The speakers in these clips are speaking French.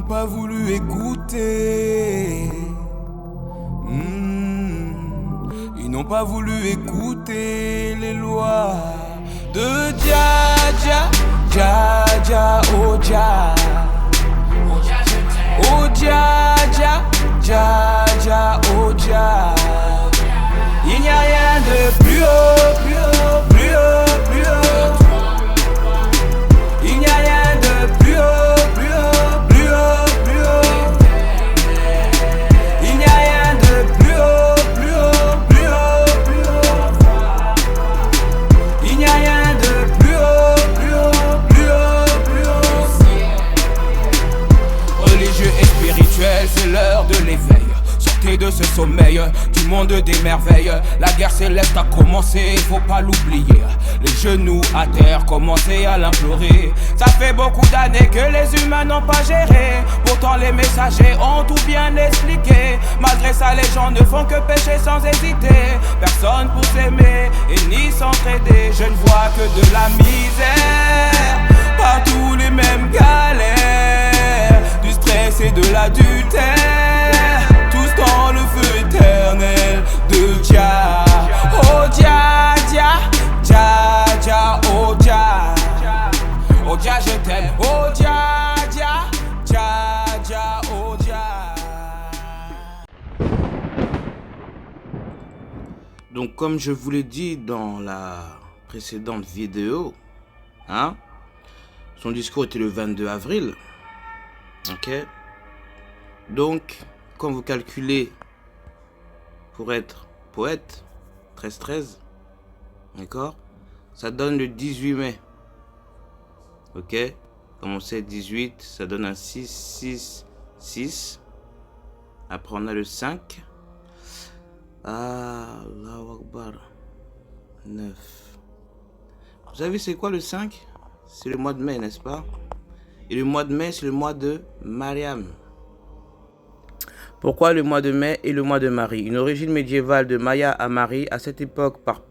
pas voulu écouter. Ils n'ont pas voulu écouter les lois de Dja Dja, Dja Dja, oh Dja. Oh Dja Dja, Dja Dja, oh Dja. Il n'y a rien de plus haut, plus haut, plus haut, plus haut. Il n'y a rien de plus haut, plus haut, plus haut, plus haut. Il n'y a rien de plus haut, plus haut, plus haut, plus haut. Il n'y a rien de plus haut, plus haut, plus haut, plus haut. Religieux et spirituel, c'est l'heure de l'éveil. Sortez de ce sommeil du monde des merveilles. La guerre céleste a commencé, faut pas l'oublier. Les genoux à terre, commencez à l'implorer. Ça fait beaucoup d'années que les humains n'ont pas géré. Pourtant les messagers ont tout bien expliqué. Malgré ça les gens ne font que pécher sans hésiter. Personne pour s'aimer et ni s'entraider. Je ne vois que de la misère, partout les mêmes galères. Du stress et de l'adultère, tous dans le feu éternel de Dja. Oh Dja Dja, Dja Dja, oh Dja. Oh Dja je t'aime, oh Dja Dja, Dja Dja, oh Dja. Donc comme je vous l'ai dit dans la précédente vidéo, son discours était le 22 avril. Ok. Donc, quand vous calculez pour être poète, 13-13, d'accord, ça donne le 18 mai. Ok. Comme on sait, 18, ça donne un 6, 6, 6. Après, on a le 5. Allahu Akbar. 9. Vous savez, c'est quoi le 5? C'est le mois de mai, n'est-ce pas? Et le mois de mai, c'est le mois de Mariam. Pourquoi le mois de mai et le mois de Marie? Une origine médiévale de Maya à Marie. À cette époque, par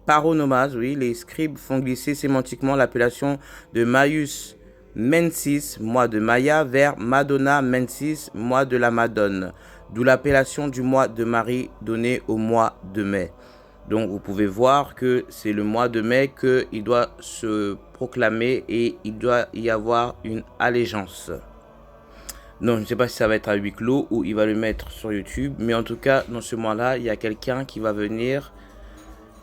paronomase, oui, les scribes font glisser sémantiquement l'appellation de Maius Mensis, mois de Maya, vers Madonna Mensis, mois de la Madone. D'où l'appellation du mois de Marie donnée au mois de mai. Donc vous pouvez voir que c'est le mois de mai qu'il doit se proclamer et il doit y avoir une allégeance. Non, je ne sais pas si ça va être à huis clos ou il va le mettre sur YouTube. Mais en tout cas, dans ce mois-là, il y a quelqu'un qui va venir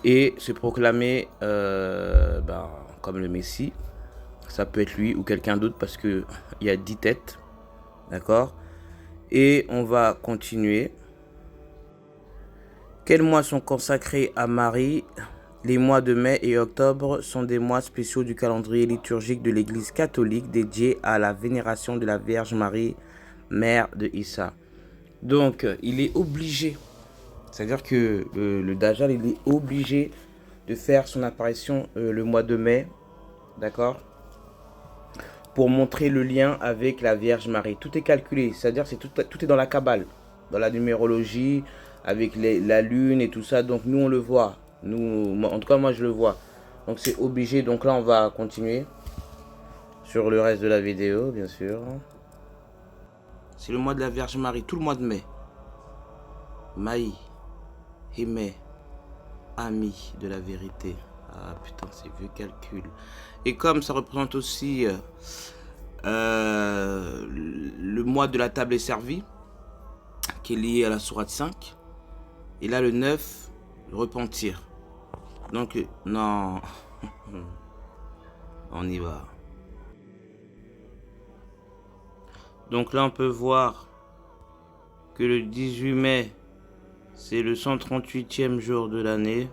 et se proclamer comme le Messie. Ça peut être lui ou quelqu'un d'autre parce qu'il y a 10 têtes. D'accord? Et on va continuer. Quels mois sont consacrés à Marie? Les mois de mai et octobre sont des mois spéciaux du calendrier liturgique de l'Église catholique dédiés à la vénération de la Vierge Marie, mère de Issa. Donc, il est obligé, c'est-à-dire que le Dajjal, il est obligé de faire son apparition le mois de mai, d'accord, pour montrer le lien avec la Vierge Marie. Tout est calculé, c'est-à-dire que tout est dans la Kabbale, dans la numérologie, avec la lune et tout ça. Donc nous on le voit, en tout cas moi je le vois, donc c'est obligé. Donc là on va continuer sur le reste de la vidéo, bien sûr. C'est le mois de la Vierge Marie, tout le mois de mai. Maï, Himé, ami de la vérité. Ah putain, c'est vieux calcul. Et comme ça représente aussi le mois de la table est servie, qui est lié à la sourate 5. Et là, le 9, le repentir. Donc, non. On y va. Donc là, on peut voir que le 18 mai, c'est le 138e jour de l'année.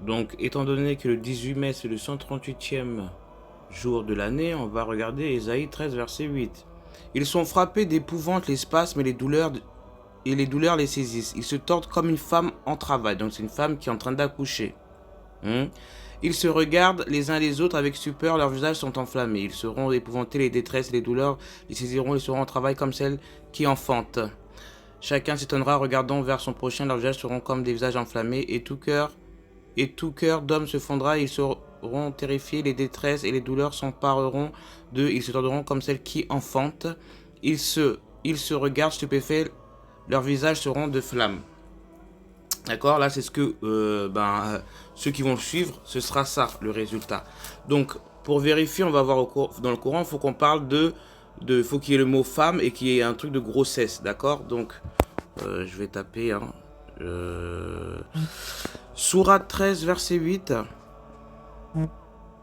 Donc, étant donné que le 18 mai, c'est le 138e jour de l'année, on va regarder Ésaïe 13, verset 8. Ils sont frappés d'épouvante les spasmes et les douleurs les saisissent. Ils se tordent comme une femme en travail. Donc c'est une femme qui est en train d'accoucher. Ils se regardent les uns les autres avec stupeur. Leurs visages sont enflammés. Ils seront épouvantés, les détresses, les douleurs les saisiront. Ils seront en travail comme celles qui enfantent. Chacun s'étonnera regardant vers son prochain. Leurs visages seront comme des visages enflammés. Et tout cœur d'homme se fondra. Ils seront terrifiés, les détresses et les douleurs s'empareront d'eux, ils se tordront comme celles qui enfantent, ils se regardent stupéfaits, leurs visages seront de flammes. D'accord, là c'est ce que ceux qui vont le suivre, ce sera ça le résultat. Donc pour vérifier, on va voir dans le Coran, il faut qu'on parle faut qu'il y ait le mot femme et qu'il y ait un truc de grossesse, d'accord. Donc je vais taper Sourate 13 verset 8.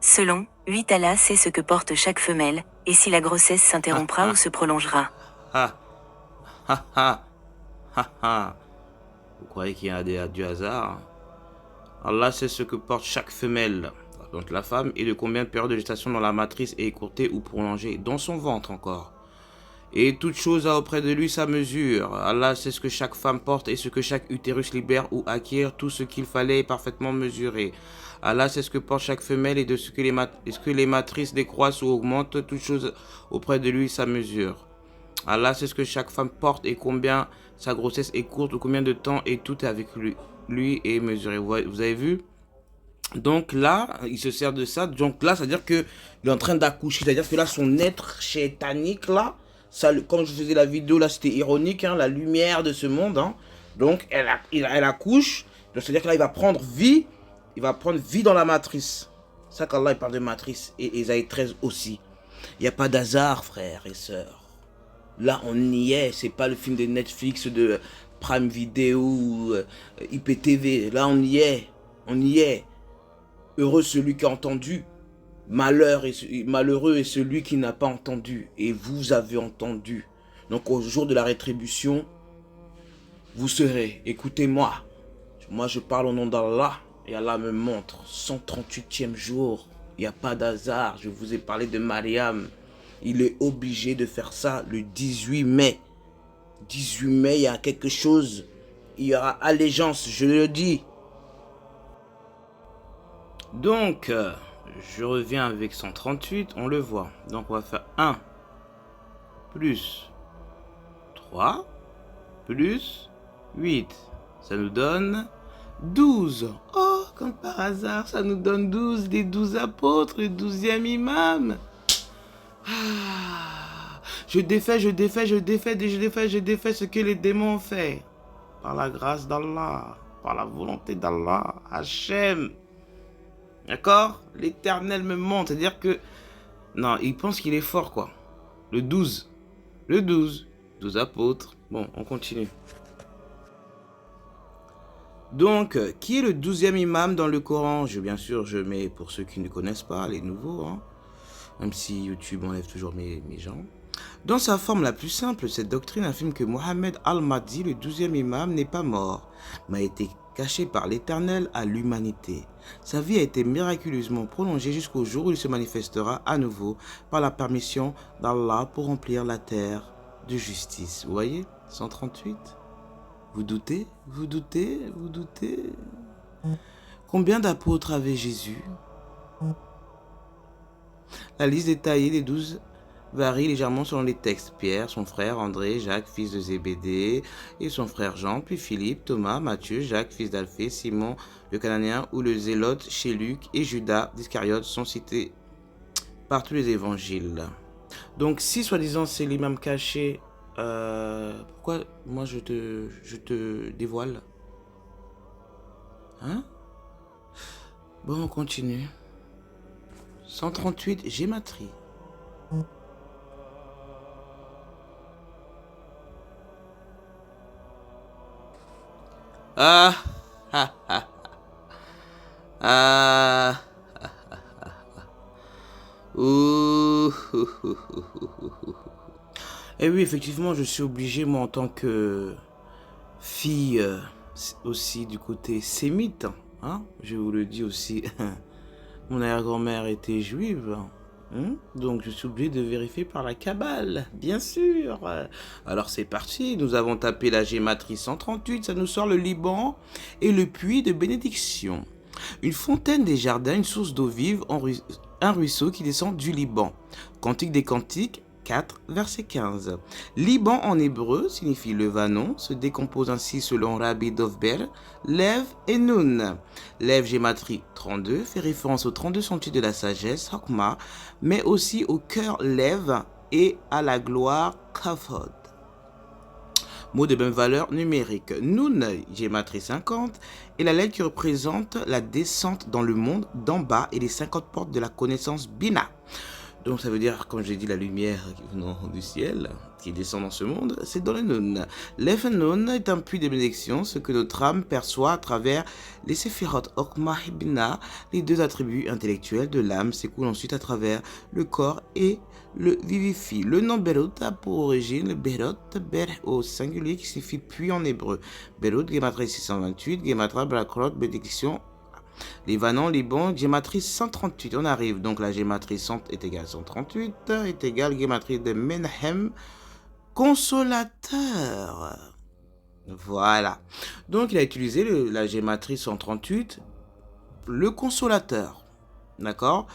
Selon 8, Allah sait ce que porte chaque femelle, et si la grossesse s'interrompra ou se prolongera. Vous croyez qu'il y a du hasard? Allah sait ce que porte chaque femelle, donc la femme, et de combien de périodes de gestation dans la matrice est écourtée ou prolongée, dans son ventre encore. Et toute chose a auprès de lui sa mesure. Allah sait ce que chaque femme porte et ce que chaque utérus libère ou acquiert, tout ce qu'il fallait est parfaitement mesuré. Allah sait ce que porte chaque femelle et de ce que les matrices décroissent ou augmentent, toute chose auprès de lui sa mesure. Allah sait ce que chaque femme porte et combien sa grossesse est courte ou combien de temps, et tout est avec lui est mesuré. Vous avez vu? Donc là, il se sert de ça. Donc là, c'est-à-dire qu'il est en train d'accoucher. C'est-à-dire que là, son être chétanique, là, ça, comme je faisais la vidéo, là, c'était ironique, hein, la lumière de ce monde. Hein. Donc, elle accouche. Donc, c'est-à-dire que là, il va prendre vie. Il va prendre vie dans la matrice. C'est ça qu'Allah, il parle de matrice. Et Ésaïe 13 aussi. Il n'y a pas d'hasard, frères et sœurs. Là, on y est. C'est pas le film de Netflix, de Prime Video ou IPTV. Là, on y est. On y est. Heureux celui qui a entendu. Malheureux est celui qui n'a pas entendu. Et vous avez entendu. Donc, au jour de la rétribution, vous serez. Écoutez-moi. Moi, je parle au nom d'Allah. Et Allah me montre. 138e jour. Il n'y a pas d'hasard. Je vous ai parlé de Mariam. Il est obligé de faire ça le 18 mai. 18 mai, il y a quelque chose. Il y aura allégeance, je le dis. Donc, je reviens avec 138, on le voit. Donc, on va faire 1 plus 3 plus 8. Ça nous donne 12. Oh, comme par hasard, ça nous donne 12. Les 12 apôtres, le 12e imam. Je défais ce que les démons ont fait. Par la grâce d'Allah, par la volonté d'Allah, Hachem. D'accord? L'Éternel me montre. C'est-à-dire que... Non, il pense qu'il est fort, quoi. Le 12. 12 apôtres. Bon, on continue. Donc, qui est le 12e imam dans le Coran? Bien sûr, je mets pour ceux qui ne connaissent pas, les nouveaux, hein. Même si YouTube enlève toujours mes gens. Dans sa forme la plus simple, cette doctrine affirme que Mohammed al-Mahdi, le 12e imam, n'est pas mort, mais a été caché par l'Éternel à l'humanité. Sa vie a été miraculeusement prolongée jusqu'au jour où il se manifestera à nouveau par la permission d'Allah pour remplir la terre de justice. Vous voyez, 138. Vous doutez? Combien d'apôtres avait Jésus? La liste détaillée des 12 varie légèrement selon les textes. Pierre, son frère, André, Jacques, fils de Zébédée, et son frère Jean, puis Philippe, Thomas, Matthieu, Jacques, fils d'Alphée, Simon, le Cananéen, ou le Zélote chez Luc, et Judas d'Iscariote sont cités par tous les évangiles. Donc, si soi-disant c'est l'imam caché, pourquoi moi je te dévoile? Hein? Bon, on continue. 138, gématrie. Et oui, effectivement, je suis obligé, moi, en tant que fille aussi du côté sémite, hein, je vous le dis aussi, mon arrière-grand-mère était juive, donc je suis obligé de vérifier par la Kabbale, bien sûr. Alors c'est parti, nous avons tapé la gématrie 138, ça nous sort le Liban et le puits de bénédiction. Une fontaine des jardins, une source d'eau vive, un ruisseau qui descend du Liban. Cantique des cantiques 4, verset 15. Liban en hébreu signifie Levanon, se décompose ainsi selon Rabbi Dovber, Lev et Nun. Lev gématrie 32 fait référence aux 32 sentiers de la sagesse, Hokmah, mais aussi au cœur Lev et à la gloire Kavod. Mot de même valeur numérique. Nun, gématrie 50, est la lettre qui représente la descente dans le monde d'en bas et les 50 portes de la connaissance Bina. Donc ça veut dire, comme j'ai dit, la lumière venant du ciel, qui descend dans ce monde, c'est dans le Nun. L'Ef Nun est un puits de bénédiction, ce que notre âme perçoit à travers les Séphirot Hokmah et Bina. Les deux attributs intellectuels de l'âme s'écoulent ensuite à travers le corps et le vivifie. Le nom Berot a pour origine Berot, Ber au singulier qui signifie puits en hébreu. Berot, Gématrie 628, Gématrie Blakrot, bénédiction. Libanon, Liban, gématrie 138. On arrive donc la gématrie 100 est égale 138 est égale gématrie de Menhem, consolateur. Voilà. Donc il a utilisé la gématrie 138, le consolateur. D'accord?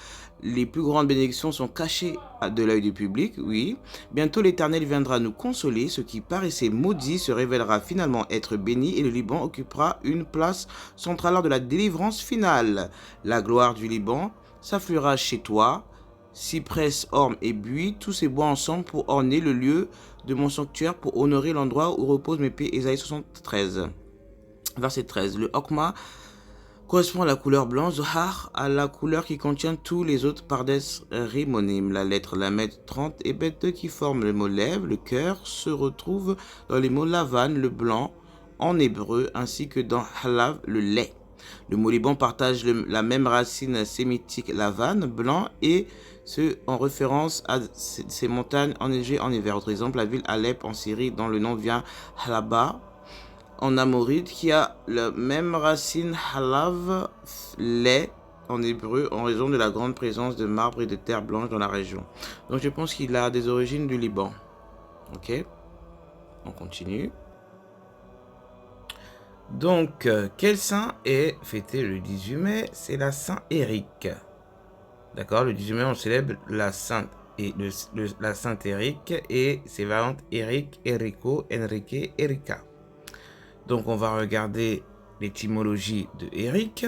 Les plus grandes bénédictions sont cachées de l'œil du public, oui. Bientôt l'Éternel viendra nous consoler, ce qui paraissait maudit se révélera finalement être béni et le Liban occupera une place centrale lors de la délivrance finale. La gloire du Liban s'affluera chez toi, cyprès, orme et buis, tous ces bois ensemble pour orner le lieu de mon sanctuaire, pour honorer l'endroit où reposent mes pieds. Ésaïe 73, verset 13. Le Hokmah correspond à la couleur blanche, Zohar à la couleur qui contient tous les autres Pardes Rimonim. La lettre Lamed 30 et Bet 2 qui forment le mot lève, le cœur, se retrouve dans les mots Lavan, le blanc, en hébreu, ainsi que dans Halav, le lait. Le mot Liban partage la même racine sémitique Lavan, blanc, et ce en référence à ces montagnes enneigées en hiver. Autre exemple, la ville Alep en Syrie, dont le nom vient Halaba, en amorite, qui a la même racine halav, lait en hébreu, en raison de la grande présence de marbre et de terre blanche dans la région. Donc je pense qu'il a des origines du Liban. Ok, on continue. Donc, quel saint est fêté le 18 mai? C'est la Saint Éric. D'accord, le 18 mai, on célèbre la Sainte et la Sainte Éric et ses variantes Éric, Enrico, Enrique, Erika. Donc, on va regarder l'étymologie de Éric.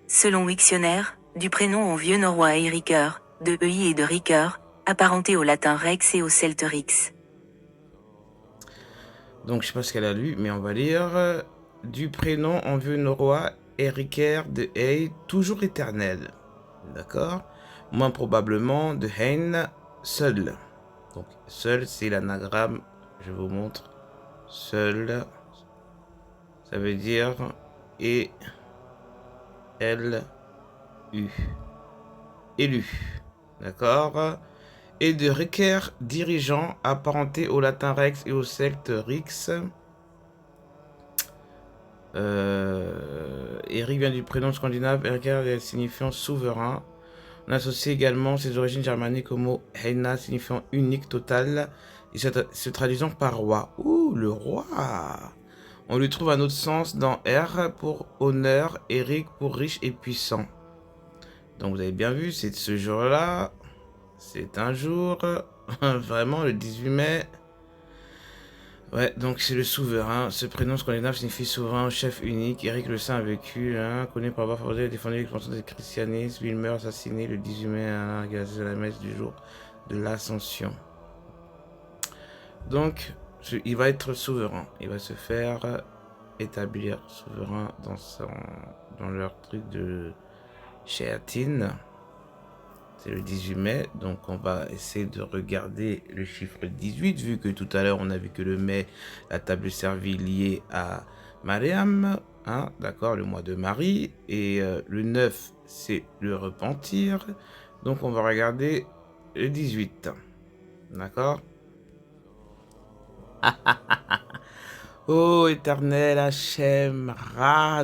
Selon Wiktionnaire, du prénom en vieux norrois Ériker, de EI et de Riker, apparenté au latin rex et au celte rix. Donc, je ne sais pas ce qu'elle a lu, mais on va lire du prénom en vieux norrois Ériker de Ei, toujours éternel. D'accord? Moins probablement de Hein, seul. Donc, seul, c'est l'anagramme. Je vous montre. Seul, ça veut dire E L U, élu, d'accord, et de Riker, dirigeant, apparenté au latin rex et au celte rix. Eric vient du prénom scandinave Eriker signifiant souverain. On associe également ses origines germaniques au mot Heina signifiant unique, total, et se traduisant par roi. Ouh, le roi! On lui trouve un autre sens dans R pour honneur, Eric pour riche et puissant. Donc vous avez bien vu, c'est ce jour-là, c'est un jour, vraiment le 18 mai. Ouais, donc c'est le souverain. Ce prénom scandinave signifie souverain, chef unique. Éric le Saint a vécu, connu pour avoir favorisé et défendu l'expansion du christianisme. Il meurt assassiné le 18 mai à la messe du jour de l'Ascension. Donc, il va être souverain. Il va se faire établir souverain dans leur truc de Sheatin. C'est le 18 mai, donc on va essayer de regarder le chiffre 18, vu que tout à l'heure on a vu que le mai, la table servie liée à Mariam, hein, d'accord, le mois de Marie, et le 9 c'est le repentir, donc on va regarder le 18, d'accord. Oh éternel Hachem, Ra,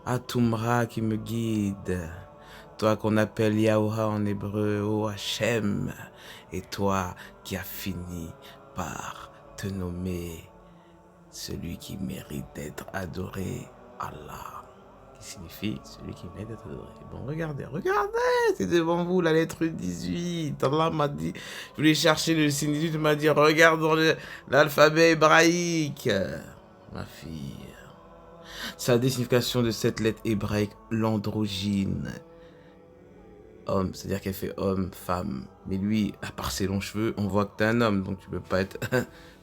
Atumra qui me guide. Toi qu'on appelle Yahuwah en hébreu, oh Hachem, et toi qui as fini par te nommer celui qui mérite d'être adoré, Allah. qui signifie celui qui mérite d'être adoré. Bon, regardez, c'est devant vous la lettre 18. Allah m'a dit, je voulais chercher le signe 18, il m'a dit, regarde dans l'alphabet hébraïque. Ma fille. Sa signification de cette lettre hébraïque, l'androgyne. Homme, c'est-à-dire qu'elle fait homme, femme. Mais lui, à part ses longs cheveux, on voit que t'es un homme, donc tu peux pas être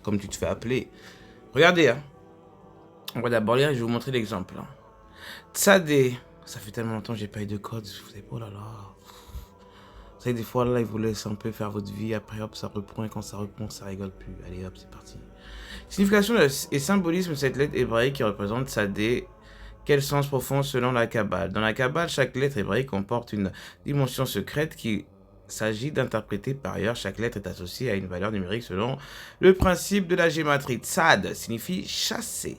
comme tu te fais appeler. Regardez, hein. On va d'abord lire et je vais vous montrer l'exemple. Hein. Tzadé, ça fait tellement longtemps que j'ai pas eu de code, je vous ai oh là là. Vous savez, des fois, là, il vous laisse un peu faire votre vie, après, hop, ça reprend, et quand ça reprend, ça rigole plus. Allez, hop, c'est parti. Signification et symbolisme de cette lettre hébraïque qui représente Tzadé. Quel sens profond selon la Kabbale? Dans la Kabbale, chaque lettre hébraïque comporte une dimension secrète qui s'agit d'interpréter. Par ailleurs, chaque lettre est associée à une valeur numérique selon le principe de la gématrie. Tzad signifie chasser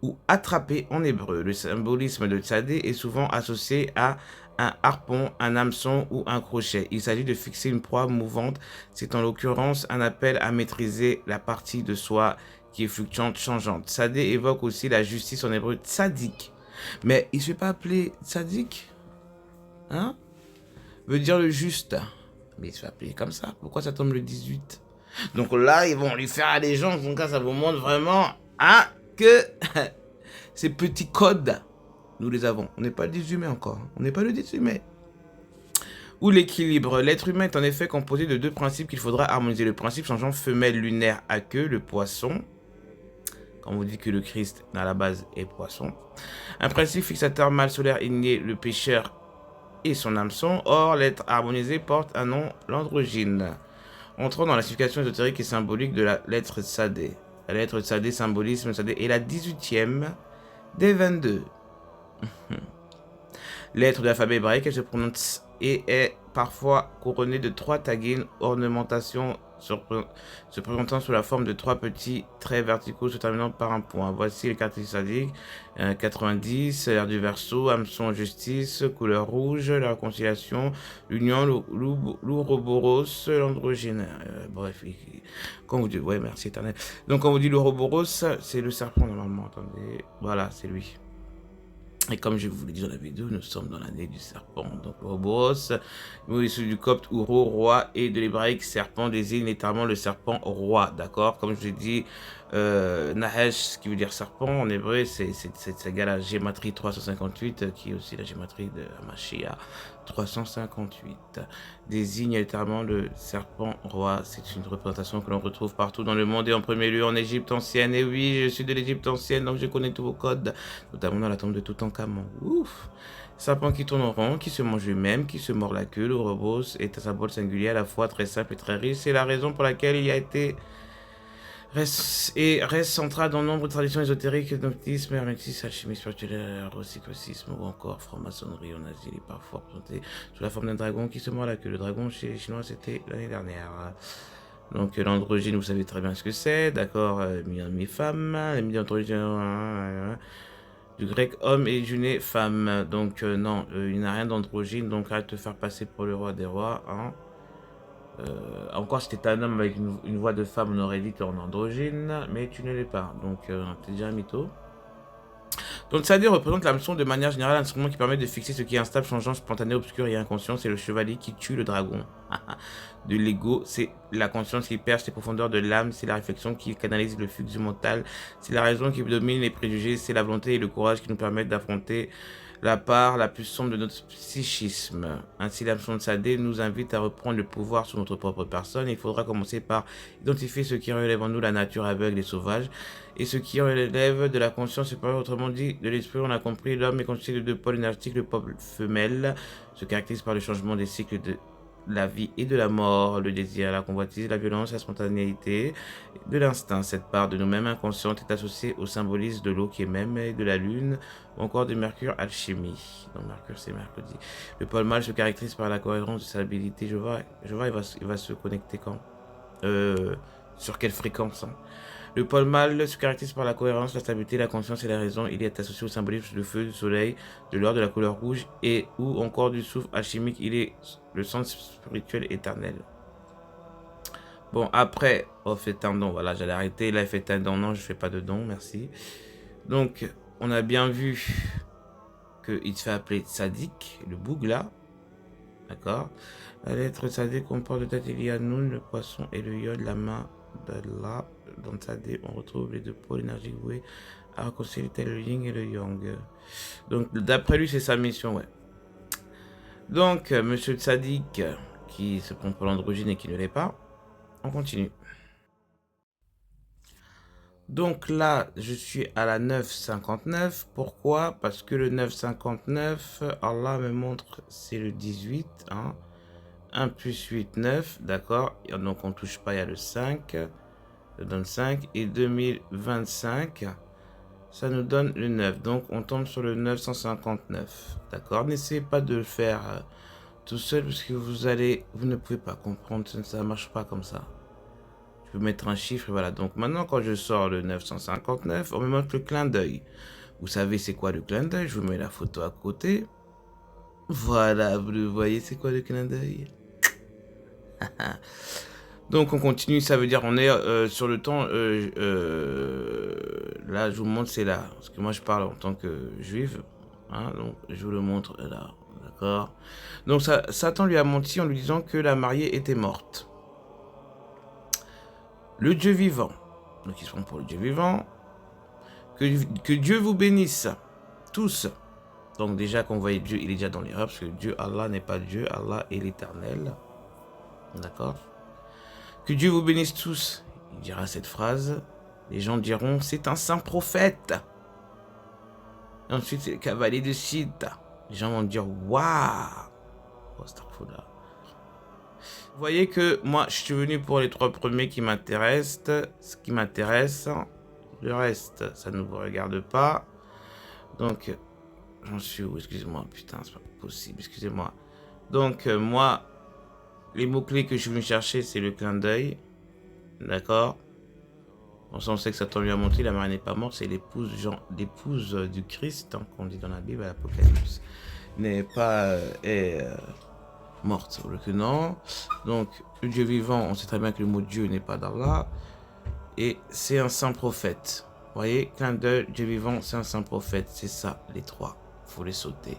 ou attraper en hébreu. Le symbolisme de tzadé est souvent associé à un harpon, un hameçon ou un crochet. Il s'agit de fixer une proie mouvante. C'est en l'occurrence un appel à maîtriser la partie de soi qui est fluctuante, changeante. Tzadé évoque aussi la justice en hébreu tzadik. Mais il ne se fait pas appeler tzadik, hein? Veut dire le juste. Mais il se fait appeler comme ça. Pourquoi ça tombe le 18? Donc là, ils vont lui faire allégeance. Donc là, ça vous montre vraiment hein, que ces petits codes, nous les avons. On n'est pas le 18 mai encore. On n'est pas le 18 mai. Ou l'équilibre. L'être humain est en effet composé de deux principes qu'il faudra harmoniser. Le principe changeant femelle lunaire à queue, le poisson. Quand on vous dit que le Christ, à la base, est poisson. Un principe fixateur mâle solaire igné, le pécheur et son hameçon. Or, l'être harmonisé porte un nom, l'androgyne. Entrons dans la signification ésotérique et symbolique de la lettre Tzadé. La lettre Tzadé, symbolisme Tzadé, est la 18e des 22. Lettre de l'alphabet hébraïque, elle se prononce et est parfois couronnée de 3 tagines, ornementation se présentant sous la forme de 3 petits traits verticaux se terminant par un point. Voici les caractéristiques sadiques, 90, l'air du verso, hameçon justice, couleur rouge, la réconciliation, l'union, l'ouroboros, l'androgyne. Bref, quand vous dites, ouais, merci éternel. Donc quand vous dites l'ouroboros, c'est le serpent normalement, attendez, voilà, c'est lui. Et comme je vous l'ai dit dans la vidéo, nous sommes dans l'année du serpent. Donc, Ouroboros, issu du copte, Ouro, roi, et de l'hébraïque, serpent désigne littéralement le serpent roi. D'accord? Comme je l'ai dit, Nahesh, qui veut dire serpent, en hébreu, c'est égal à la gématrie 358, qui est aussi la gématrie de Hamashia 358. Désigne littéralement le serpent roi. C'est une représentation que l'on retrouve partout dans le monde et en premier lieu en Égypte ancienne. Et oui, je suis de l'Égypte ancienne, donc je connais tous vos codes, notamment dans la tombe de Toutankhamon. Ouf! Serpent qui tourne en rond, qui se mange lui-même, qui se mord la queue. Le Ouroboros est un symbole singulier à la fois très simple et très riche. C'est la raison pour laquelle il a été reste central dans nombre de traditions ésotériques, gnosticisme, hermétisme, alchimie spirituelle, rosycosisme ou encore franc-maçonnerie en Asie. Il est parfois représenté sous la forme d'un dragon qui se mord la queue. Le dragon chez les Chinois, c'était l'année dernière. Donc l'androgyne, vous savez très bien ce que c'est, d'accord, mi-femme, mi-androgyne, du grec homme et juné femme. Donc non, il n'a rien d'androgyne, donc arrête de te faire passer pour le roi des rois, hein. Encore si t'étais un homme avec une voix de femme, on aurait dit que tu es en androgyne, mais tu ne l'es pas, donc t'es déjà un mytho. Donc Tzadé représente l'hameçon de manière générale, l'instrument qui permet de fixer ce qui est instable, changeant, spontané, obscur et inconscient. C'est le chevalier qui tue le dragon. De l'ego, c'est la conscience qui perce les profondeurs de l'âme, c'est la réflexion qui canalise le flux du mental, c'est la raison qui domine les préjugés, c'est la volonté et le courage qui nous permettent d'affronter la part la plus sombre de notre psychisme. Ainsi, l'hameçon de Tzadé nous invite à reprendre le pouvoir sur notre propre personne. Il faudra commencer par identifier ce qui relève en nous la nature aveugle et sauvage et ce qui relève de la conscience supérieure, autrement dit de l'esprit. On a compris, l'homme est constitué de deux pôles énergétiques. Le pôle femelle se caractérise par le changement des cycles de la vie et de la mort, le désir, la convoitise, la violence, la spontanéité, de l'instinct. Cette part de nous-mêmes inconsciente est associée au symbolisme de l'eau qui est même, et de la lune, ou encore de Mercure, alchimie. Donc Mercure, c'est mercredi. Le pôle mâle se caractérise par la cohérence de stabilité. Je vois, il va se connecter quand sur quelle fréquence, hein. Le pôle mâle se caractérise par la cohérence, la stabilité, la conscience et la raison. Il est associé au symbolisme du feu, du soleil, de l'or, de la couleur rouge et ou encore du souffle alchimique. Il est le sens spirituel éternel. Bon, après, oh, faites un don. Voilà, j'allais arrêter. Là, faites un don. Non, je fais pas de don, merci. Donc, on a bien vu qu'il se fait appeler Tzadik, le boug là. D'accord. La lettre Tzadik comporte le tête il y a Noun, le poisson, et le Yod, la main d'Allah. Dans Tzadik, on retrouve les deux pôles énergiques voués à réconcilier le yin et le yang. Donc, d'après lui, c'est sa mission, ouais. Donc, monsieur Tzadik, qui se prend pour l'androgyne et qui ne l'est pas, on continue. Donc là, je suis à la 9,59. Pourquoi? Parce que le 9,59, Allah me montre, c'est le 18. Hein. 1 plus 8, 9. D'accord. Donc on ne touche pas, il y a le 5. Ça donne 5. Et 2025, ça nous donne le 9. Donc on tombe sur le 959. D'accord. N'essayez pas de le faire tout seul parce que vous ne pouvez pas comprendre. Ça ne marche pas comme ça. Je peux mettre un chiffre et voilà. Donc maintenant, quand je sors le 959, on me montre le clin d'œil. Vous savez c'est quoi le clin d'œil? Je vous mets la photo à côté. Voilà, vous le voyez, c'est quoi le clin d'œil? Donc on continue, ça veut dire on est sur le temps. Là, je vous montre, c'est là. Parce que moi, je parle en tant que juive. Hein, donc je vous le montre là. D'accord. Donc Satan lui a menti en lui disant que la mariée était morte. Le Dieu vivant, donc ils sont pour le Dieu vivant, que Dieu vous bénisse, tous. Donc déjà, quand vous voyez Dieu, il est déjà dans l'erreur, parce que Dieu, Allah n'est pas Dieu, Allah est l'éternel. D'accord? Que Dieu vous bénisse tous. Il dira cette phrase, les gens diront, c'est un saint prophète. Et ensuite, c'est le cavalier de Sith. Les gens vont dire, waouh! Oh, vous voyez que moi, je suis venu pour les 3 premiers qui m'intéressent. Ce qui m'intéresse, le reste, ça ne vous regarde pas. Donc, j'en suis où? Excusez-moi, putain, c'est pas possible, excusez-moi. Donc, moi, les mots-clés que je suis venu chercher, c'est le clin d'œil. D'accord? On sait que Satan lui a montré, la mariée n'est pas morte, c'est l'épouse du Christ, hein, qu'on dit dans la Bible, à l'Apocalypse. N'est pas... morte, que non. Donc, le Dieu vivant, on sait très bien que le mot Dieu n'est pas d'Allah. Et c'est un saint prophète. Vous voyez, clin d'œil, Dieu vivant, c'est un saint prophète. C'est ça, les 3. Il faut les sauter.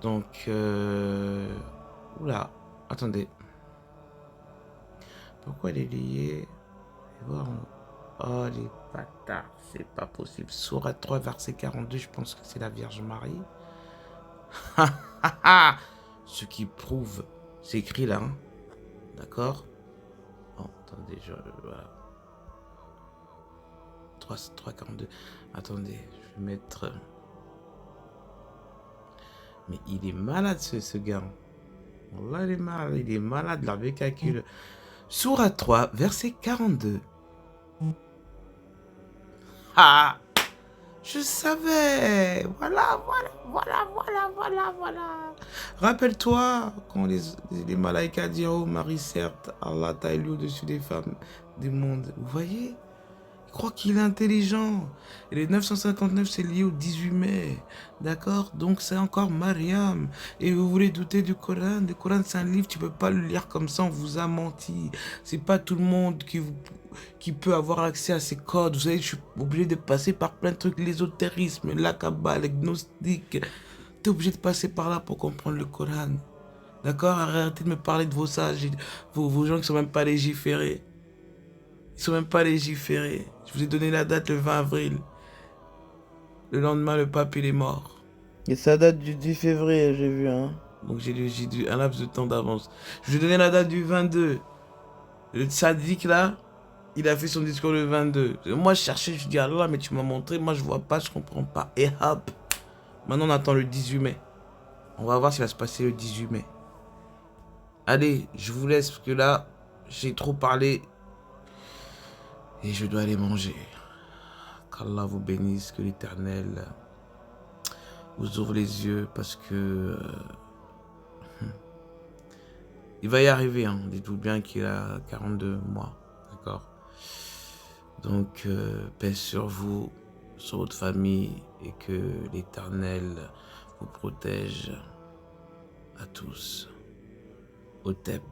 Donc, oula, attendez. Pourquoi elle est liée? Oh, les bâtards, c'est pas possible. Sourate 3, verset 42, je pense que c'est la Vierge Marie. Ce qui prouve, c'est écrit là, hein. D'accord? Bon, attendez, voilà. 3,42. Attendez, je vais mettre... Mais il est malade, ce gars. Là, il est malade, l'arbre calcul. Sourate 3, verset 42. Ah! Je savais. Voilà. Rappelle-toi quand les malaïkas diront, oh Marie, certes, Allah t'a élu au-dessus des femmes du monde. Vous voyez? Il croit qu'il est intelligent. Et les 959, c'est lié au 18 mai. D'accord? Donc c'est encore Mariam. Et vous voulez douter du Coran? Le Coran, c'est un livre, tu peux pas le lire comme ça, on vous a menti. C'est pas tout le monde qui peut avoir accès à ces codes. Vous savez, je suis obligé de passer par plein de trucs, l'ésotérisme, la Kabbale, le gnostique. T'es obligé de passer par là pour comprendre le Coran. D'accord? Arrêtez de me parler de vos sages, vos gens qui sont même pas légiférés. Ils sont même pas légiférés. Je vous ai donné la date le 20 avril. Le lendemain, le pape, il est mort. Et ça date du 10 février, j'ai vu, hein. Donc j'ai dû un laps de temps d'avance. Je vous ai donné la date du 22. Le tzaddik là, il a fait son discours le 22. Moi je cherchais, je dis Allah, mais tu m'as montré, moi je vois pas, je comprends pas. Et hop, maintenant on attend le 18 mai. On va voir ce qui va se passer le 18 mai. Allez, je vous laisse parce que là, j'ai trop parlé. Et je dois aller manger. Qu'Allah vous bénisse, que l'Éternel vous ouvre les yeux parce que il va y arriver. Hein. Dites-vous bien qu'il a 42 mois. D'accord? Donc, paix sur vous, sur votre famille et que l'Éternel vous protège à tous. Au TEP.